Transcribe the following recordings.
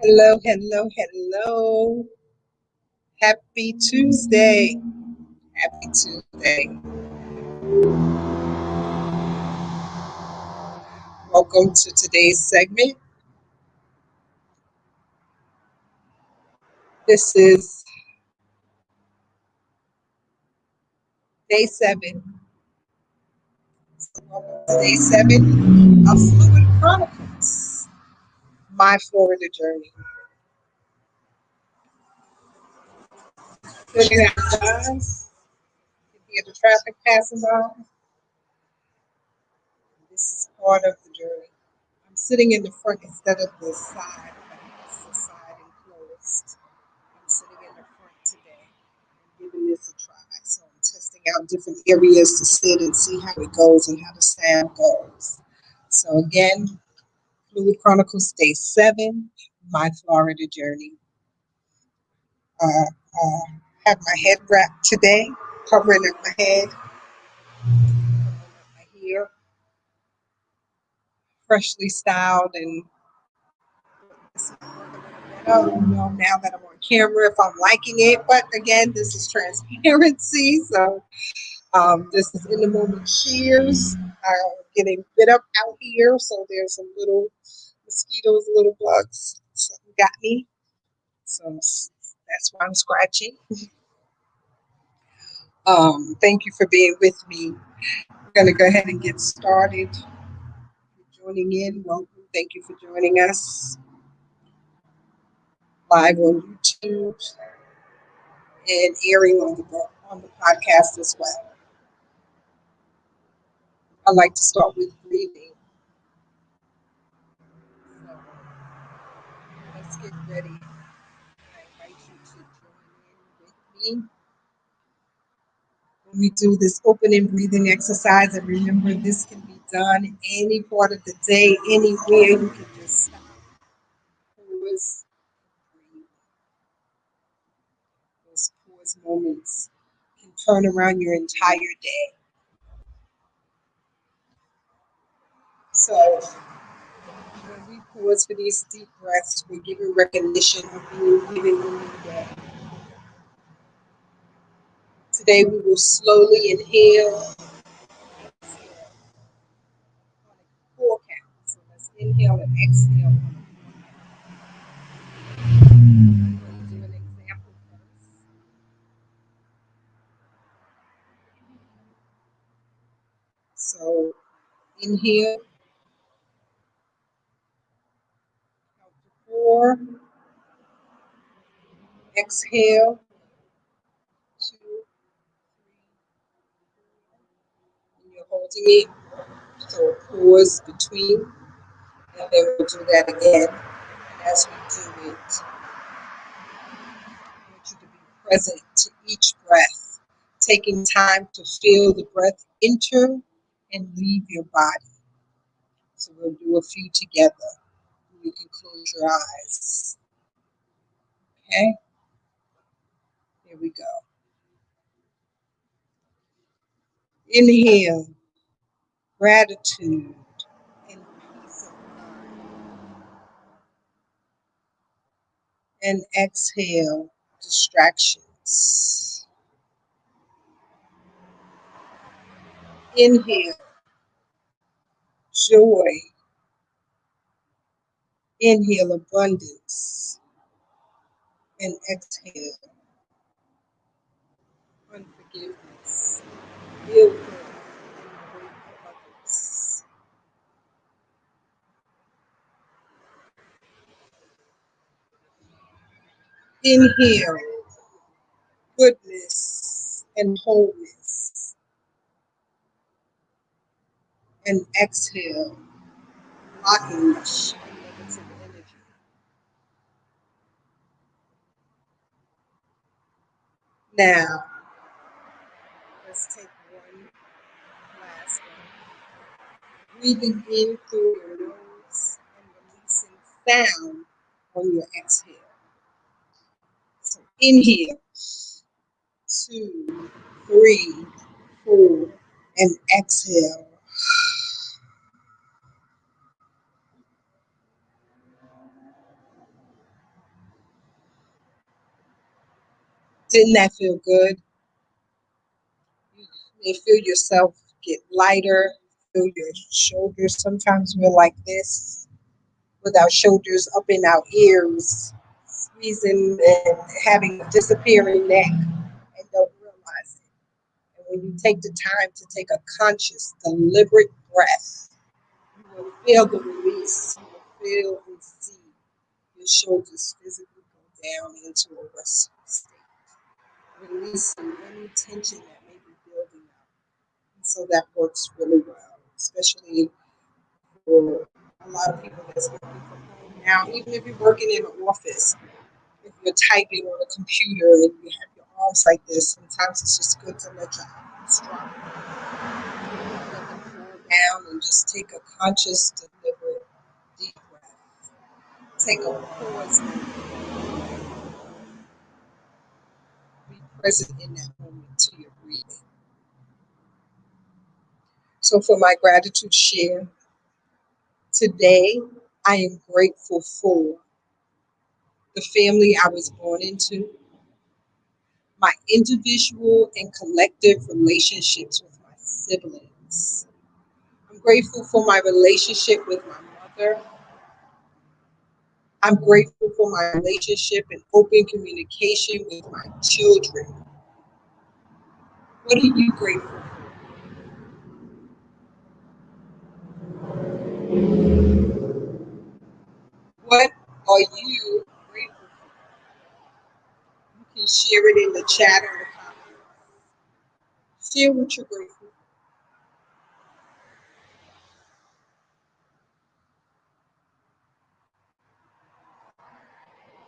Hello, hello, hello. Happy Tuesday. Happy Tuesday. Welcome to today's segment. This is day seven. Welcome to day seven of Fluid Chronicles, my Florida journey. Looking at the guys, you hear the traffic passing by. This is part of the journey. I'm sitting in the front instead of the side. It's the side enclosed. I'm sitting in the front today and giving this a try. So I'm testing out different areas to sit and see how it goes and how the sound goes. So again, Fluid Chronicles Day 7, my Florida journey. Have my head wrapped today, covering up my head, covering up my hair, freshly styled and I don't know now that I'm on camera if I'm liking it, but again, this is transparency, so this is in the moment cheers. Getting bit up out here, so there's some little mosquitoes, little bugs. Something got me, so that's why I'm scratching. Thank you for being with me. We're gonna go ahead and get started. Joining in, welcome. Thank you for joining us live on YouTube and airing on the podcast as well. I like to start with breathing. So let's get ready. I invite you to join in with me when we do this opening breathing exercise. And remember, this can be done any part of the day, anywhere. You can just stop, pause, breathe. Those pause moments can turn around your entire day. So when we pause for these deep breaths, we're giving recognition of being given a new day. Today we will slowly inhale on a 4 count. So let's inhale and exhale. I'm going to do an example first. So inhale, count to 4, exhale, 2, 3, and you're holding it. So a pause between, and then we'll do that again. And as we do it, I want you to be present to each breath, taking time to feel the breath enter and leave your body. So we'll do a few together. You can close your eyes. Okay, here we go. Inhale, gratitude and peace of mind. And exhale, distractions. Inhale, joy. Inhale, abundance. And exhale, unforgiveness. Feel good in the weight of others. Inhale, goodness and wholeness. And exhale, blocking negative energy. Now, let's take one last one. Breathing in through your nose and releasing sound on your exhale. So inhale, 2, 3, 4, and exhale. Didn't that feel good? You may feel yourself get lighter, feel your shoulders. Sometimes we're like this with our shoulders up in our ears, squeezing and having a disappearing neck and don't realize it. And when you take the time to take a conscious, deliberate breath, you will feel the release. You will feel and see your shoulders physically go down into a restful state, releasing any tension that may be building up. And so that works really well, especially for a lot of people that's working from home now. Even if you're working in an office, if you're typing on a computer and you have your arms like this, sometimes it's just good to let your arms drop, let them cool down, and just take a conscious, deliberate, deep breath. Take a pause and be present in that moment to your breathing. So, for my gratitude share today, I am grateful for the family I was born into, my individual and collective relationships with my siblings. I'm grateful for my relationship with my mother. I'm grateful for my relationship and open communication with my children. What are you grateful for? What are you grateful for? You can share it in the chat or the comments. Share what you're grateful for.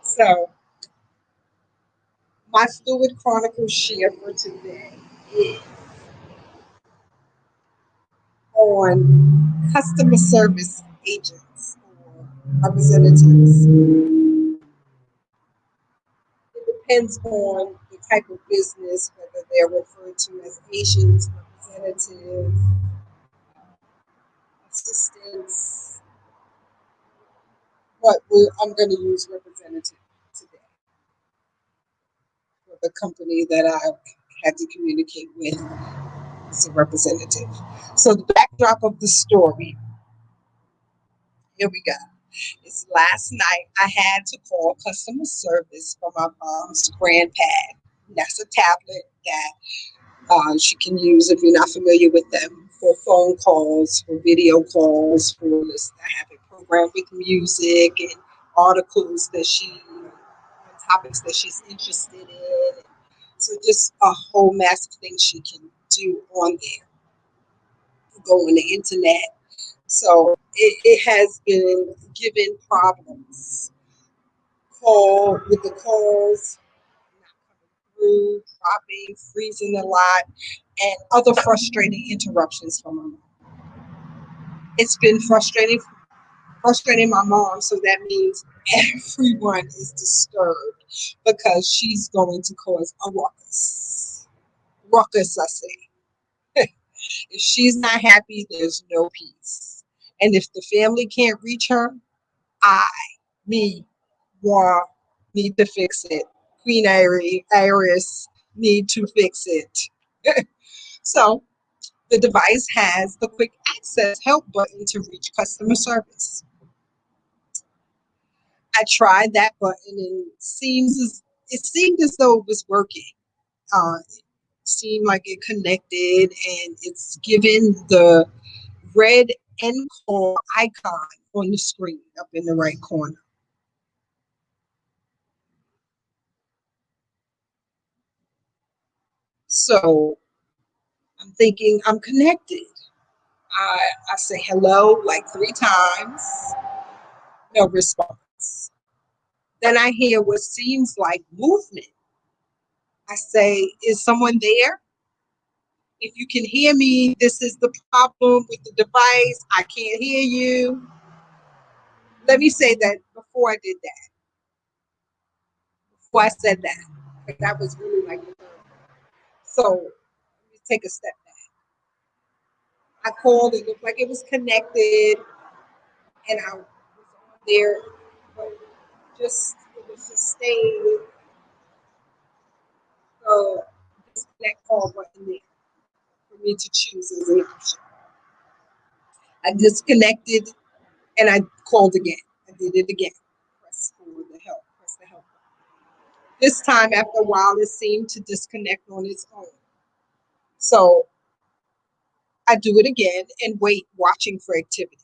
So, my Steward Chronicles share for today is on customer service agents or representatives. It depends on the type of business, whether they're referred to as agents, representatives, assistants, but I'm going to use representative today for the company that I had to communicate with as a representative. So the backdrop of the story, here we go. It's last night I had to call customer service for my mom's grandpad. That's a tablet that she can use if you're not familiar with them for phone calls, for video calls, for this. I have it programmed with music and articles that on topics that she's interested in. So just a whole mass of things she can do on there. Go on the internet. So it has been given problems. Call with the calls not coming through, dropping, freezing a lot, and other frustrating interruptions from my mom. It's been frustrating my mom, so that means everyone is disturbed because she's going to cause a ruckus. Ruckus, I say. If she's not happy, there's no peace. And if the family can't reach her, I, me, War need to fix it. Queen Iris need to fix it. So the device has the quick access help button to reach customer service. I tried that button and it seemed as though it was working. It seemed like it connected and it's given the red end call icon on the screen up in the right corner. So I'm thinking I'm connected. I say hello like 3 times, no response. Then I hear what seems like movement. I say, is someone there? If you can hear me, this is the problem with the device. I can't hear you. Let me say that before I did that, before I said that, because that was really like the third. So let me take a step back. I called, it looked like it was connected, and I was on there, but it was just staying a disconnect call button there for me to choose as an option. I disconnected and I called again. I did it again. Press for the help. Press the help. This time, after a while, it seemed to disconnect on its own. So I do it again and wait, watching for activity.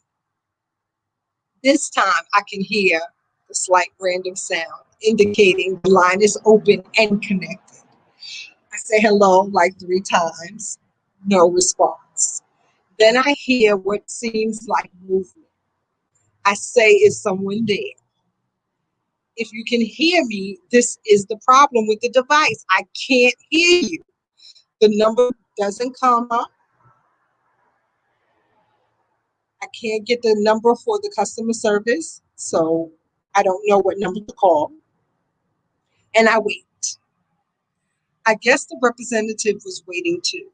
This time, I can hear the slight random sound indicating the line is open and connected. I say hello like 3 times, no response. Then I hear what seems like movement. I say, is someone there? If you can hear me, this is the problem with the device. I can't hear you. The number doesn't come up. I can't get the number for the customer service, so I don't know what number to call. And I wait. I guess the representative was waiting too.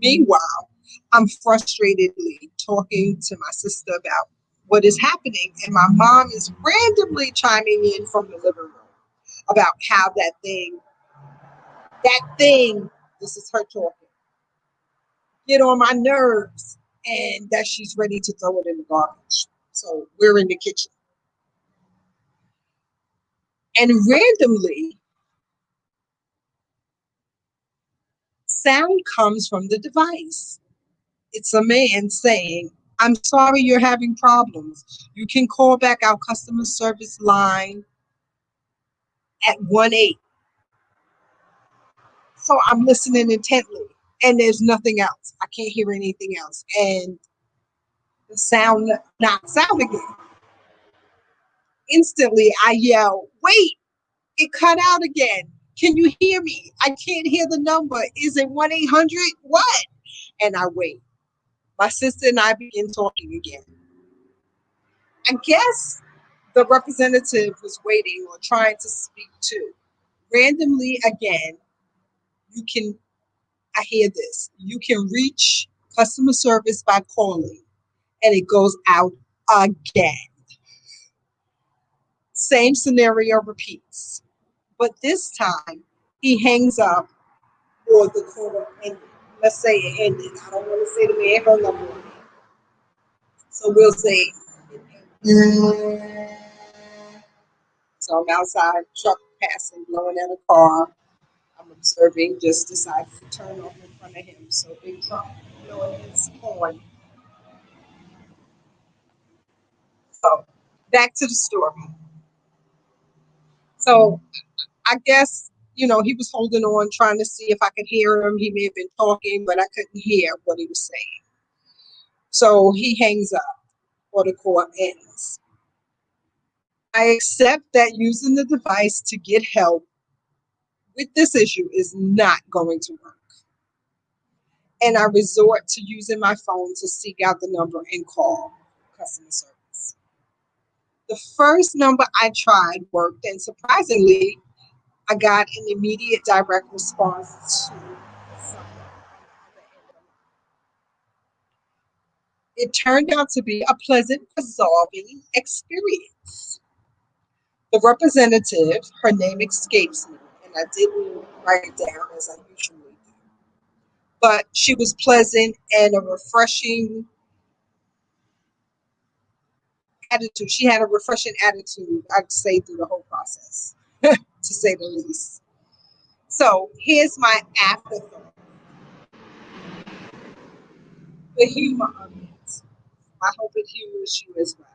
Meanwhile, I'm frustratedly talking to my sister about what is happening, and my mom is randomly chiming in from the living room about how that thing, this is her talking, get on my nerves, and that she's ready to throw it in the garbage. So we're in the kitchen. And randomly, sound comes from the device. It's a man saying, I'm sorry you're having problems. You can call back our customer service line at 1-8. So I'm listening intently, and there's nothing else. I can't hear anything else. And the sound knocks out again. Instantly, I yell, wait, it cut out again. Can you hear me? I can't hear the number. Is it 1-800? What? And I wait. My sister and I begin talking again. I guess the representative was waiting or trying to speak too. Randomly again, you can, I hear this, you can reach customer service by calling, and it goes out again. Same scenario repeats. But this time, he hangs up or the call ended. Let's say it ended. I don't want to say the man hung up on me. So we'll say it ended. So I'm outside, truck passing, blowing at a car. I'm observing, just decided to turn off in front of him. So big truck blowing his horn. So back to the story. So I guess, he was holding on, trying to see if I could hear him. He may have been talking, but I couldn't hear what he was saying. So he hangs up or the call ends. I accept that using the device to get help with this issue is not going to work. And I resort to using my phone to seek out the number and call customer service. The first number I tried worked, and surprisingly, I got an immediate direct response to someone on the other end of the line. It turned out to be a pleasant, resolving experience. The representative, her name escapes me, and I didn't write it down as I usually do, but she was pleasant and a refreshing attitude. She had a refreshing attitude, I'd say, through the whole process, to say the least. So here's my afterthought, the humor of it. I hope it humors you as well.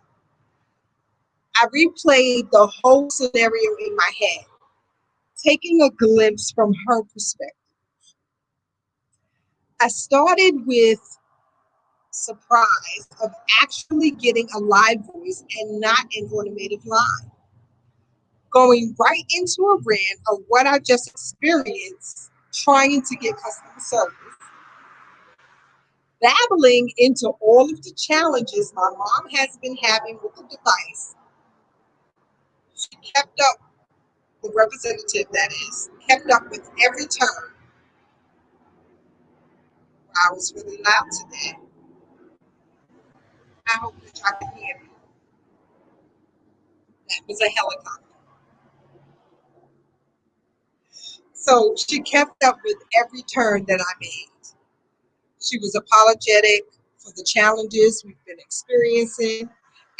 I replayed the whole scenario in my head, taking a glimpse from her perspective. I started with surprise of actually getting a live voice and not an automated line, going right into a rant of what I just experienced trying to get customer service, babbling into all of the challenges my mom has been having with the device. She kept up, the representative that is, kept up with every turn. I was really loud today. I hope that y'all can hear me. That was a helicopter. So she kept up with every turn that I made. She was apologetic for the challenges we've been experiencing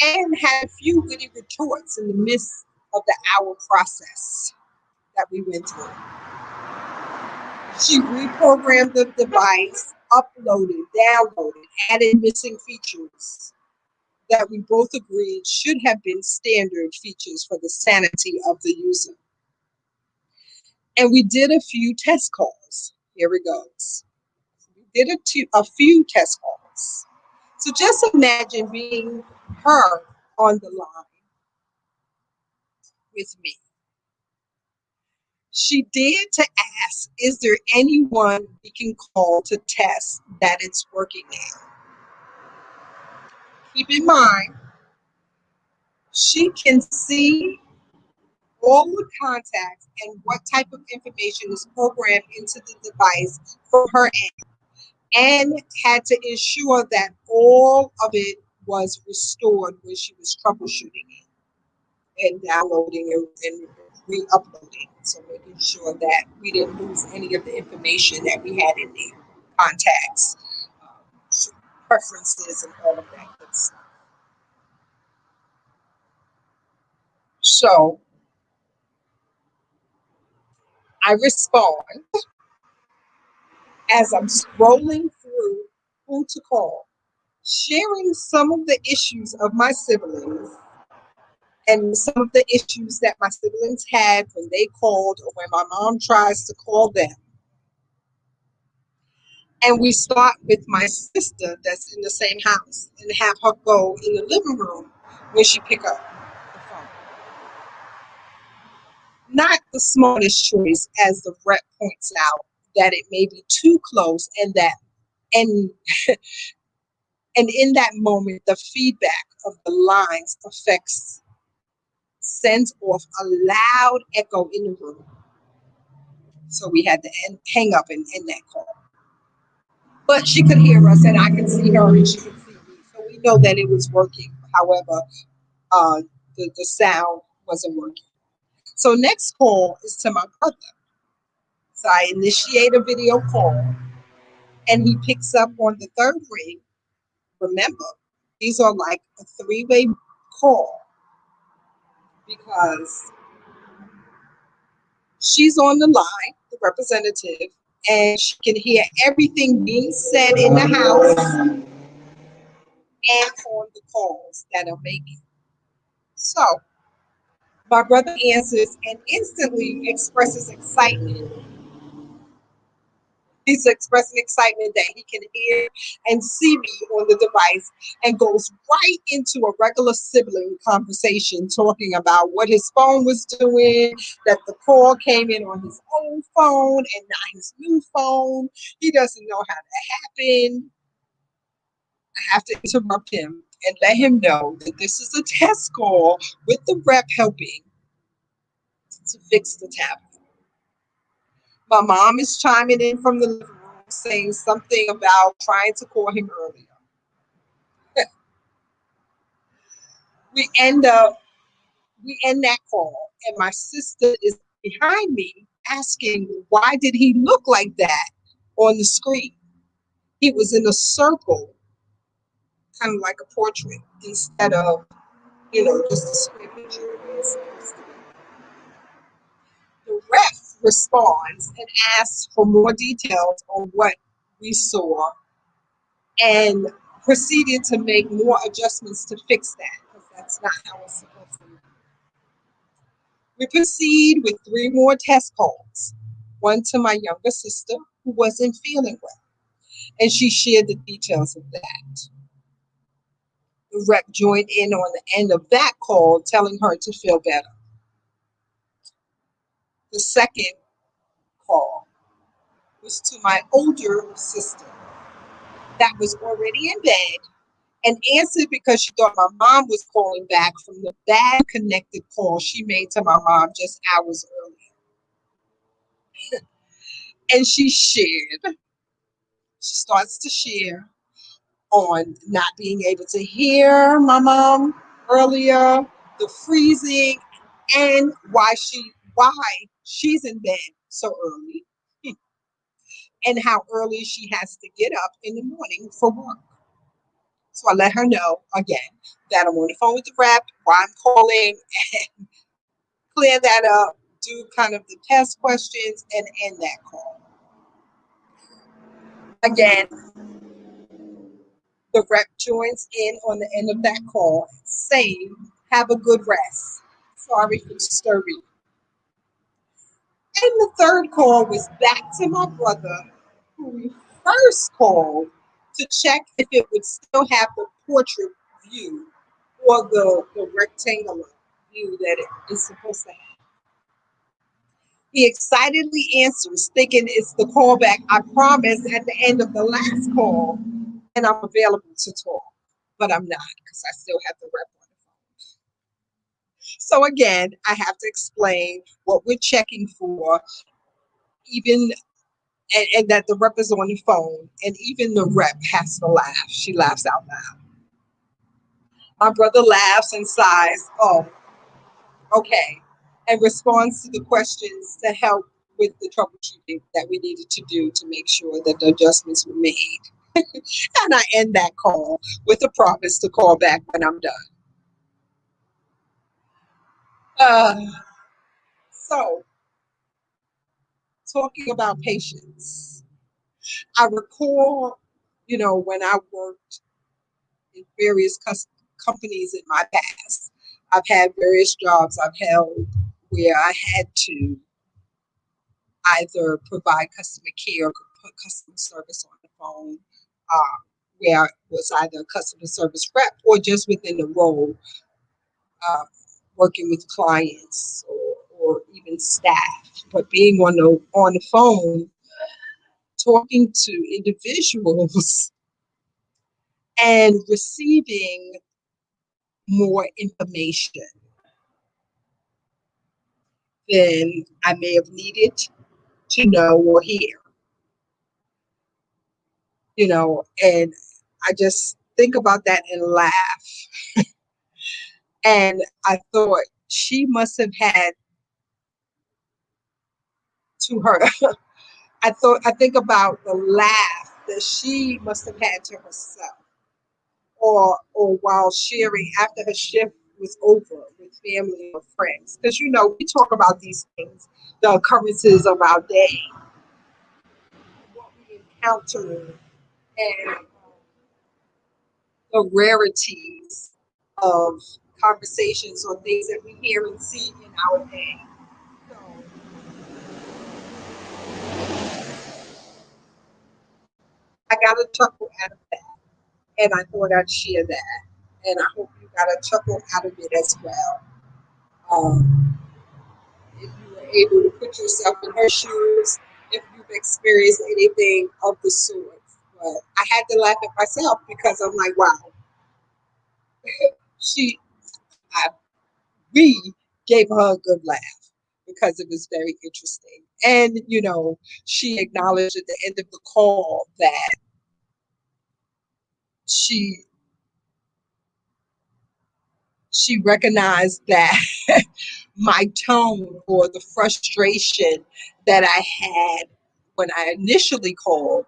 and had a few witty retorts in the midst of the hour process that we went through. She reprogrammed the device, uploaded, downloaded, added missing features that we both agreed should have been standard features for the sanity of the user. And we did a few test calls. Here it goes. We did a few test calls. So just imagine being her on the line with me. She dared to ask, is there anyone we can call to test that it's working now? Keep in mind, she can see all the contacts and what type of information is programmed into the device from her end, and had to ensure that all of it was restored when she was troubleshooting it and downloading and re-uploading. So making sure that we didn't lose any of the information that we had in there, contacts, preferences, and all of that good stuff. So I respond as I'm scrolling through who to call, sharing some of the issues of my siblings and some of the issues that my siblings had when they called or when my mom tries to call them. And we start with my sister that's in the same house and have her go in the living room when she pick up the phone. Not the smartest choice, as the rep points out, that it may be too close and and in that moment the feedback of the lines affects sends off a loud echo in the room. So we had to hang up and end that call. But she could hear us and I could see her and she could see me. So we know that it was working. However, uh, the sound wasn't working. So next call is to my brother. So I initiate a video call and he picks up on the third ring. Remember, these are like a three-way call because she's on the line, the representative, and she can hear everything being said in the house and on the calls that are making. So my brother answers and instantly expresses excitement. He's expressing excitement that he can hear and see me on the device and goes right into a regular sibling conversation talking about what his phone was doing, that the call came in on his old phone and not his new phone. He doesn't know how that happened. I have to interrupt him and let him know that this is a test call with the rep helping to fix the tablet. My mom is chiming in from the living room saying something about trying to call him earlier. We end up, we end that call, and my sister is behind me asking, why did he look like that on the screen? He was in a circle, kind of like a portrait, instead of, just a square picture. The ref responds and asks for more details on what we saw and proceeded to make more adjustments to fix that because that's not how it's supposed to be. We proceed with three more test calls, one to my younger sister who wasn't feeling well, and she shared the details of that. The rep joined in on the end of that call, telling her to feel better. The second call was to my older sister that was already in bed and answered because she thought my mom was calling back from the bad connected call she made to my mom just hours earlier. And she starts to share on not being able to hear my mom earlier, the freezing, and why she's in bed so early, and how early she has to get up in the morning for work. So I let her know again that I'm on the phone with the rep, why I'm calling, and clear that up, do kind of the test questions, and end that call. Again, the rep joins in on the end of that call, saying, have a good rest. Sorry for disturbing. And the third call was back to my brother, who we first called to check if it would still have the portrait view or the rectangular view that it is supposed to have. He excitedly answers, thinking it's the callback I promised at the end of the last call, and I'm available to talk. But I'm not because I still have the rep on the phone. So again, I have to explain what we're checking for, even and that the rep is on the phone, and even the rep has to laugh. She laughs out loud. My brother laughs and sighs, oh, okay, and responds to the questions to help with the troubleshooting that we needed to do to make sure that the adjustments were made. And I end that call with a promise to call back when I'm done. Uh, so, talking about patience, I recall, when I worked in various companies in my past, I've had various jobs I've held where I had to either provide customer care or put customer service on the phone, where I was either a customer service rep or just within the role, uh, working with clients or even staff. But being on the phone, talking to individuals and receiving more information than I may have needed to know or hear, and I just think about that and laugh. And I thought she must have had to her. I think about the laugh that she must have had to herself, or while sharing after her shift was over with family or friends. Because we talk about these things, the occurrences of our day, what we encounter, and the rarities of conversations or things that we hear and see in our day. So I got a chuckle out of that, and I thought I'd share that. And I hope you got a chuckle out of it as well. If you were able to put yourself in her shoes, if you've experienced anything of the sort. But I had to laugh at myself because I'm like, wow, she, I, we gave her a good laugh because it was very interesting. And, she acknowledged at the end of the call that she she recognized that my tone or the frustration that I had when I initially called,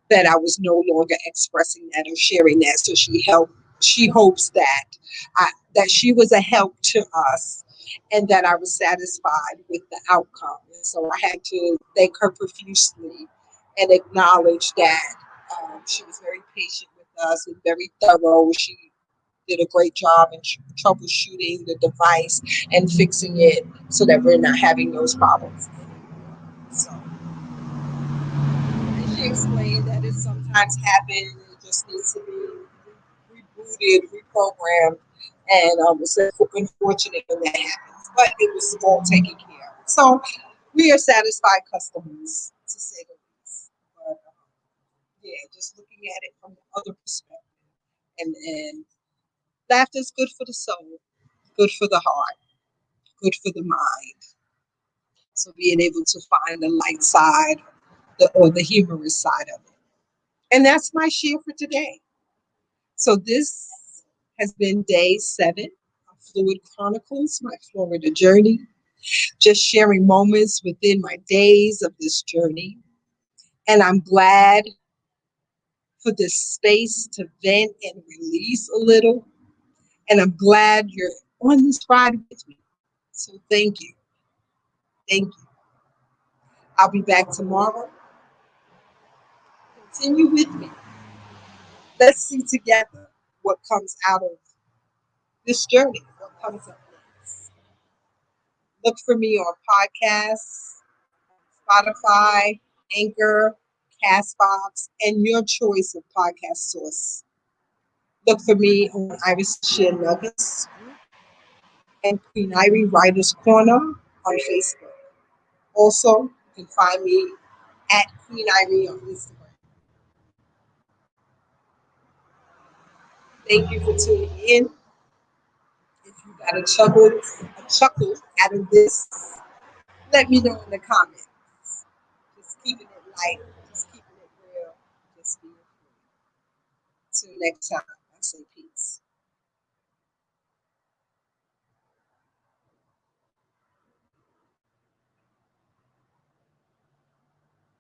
that I was no longer expressing that or sharing that. So she hopes that that she was a help to us and that I was satisfied with the outcome. And so I had to thank her profusely and acknowledge that she was very patient with us and very thorough. She did a great job in troubleshooting the device and fixing it so that we're not having those problems anymore. So, and she explained that it sometimes happens, it just needs to be rebooted, reprogrammed, and it's unfortunate when that happens, but it was all taken care of. So, we are satisfied customers, to say the least. But yeah, just looking at it from the other perspective, and laughter is good for the soul, good for the heart, good for the mind. So being able to find the light side, or the humorous side of it. And that's my share for today. So this has been day 7 of Fluid Chronicles, my Florida journey. just sharing moments within my days of this journey. And I'm glad for this space to vent and release a little. And I'm glad you're on this ride with me. So thank you. Thank you. I'll be back tomorrow. Continue with me. Let's see together what comes out of this journey, what comes up next. Look for me on podcasts, Spotify, Anchor, Castbox, and your choice of podcast source. Look for me on Iris Share Nuggets and Queen Irie Writers Corner on Facebook. Also, you can find me at Queen Irie on Instagram. Thank you for tuning in. If you got a chuckle out of this, let me know in the comments. Just keeping it light, just keeping it real, just being free. Till next time.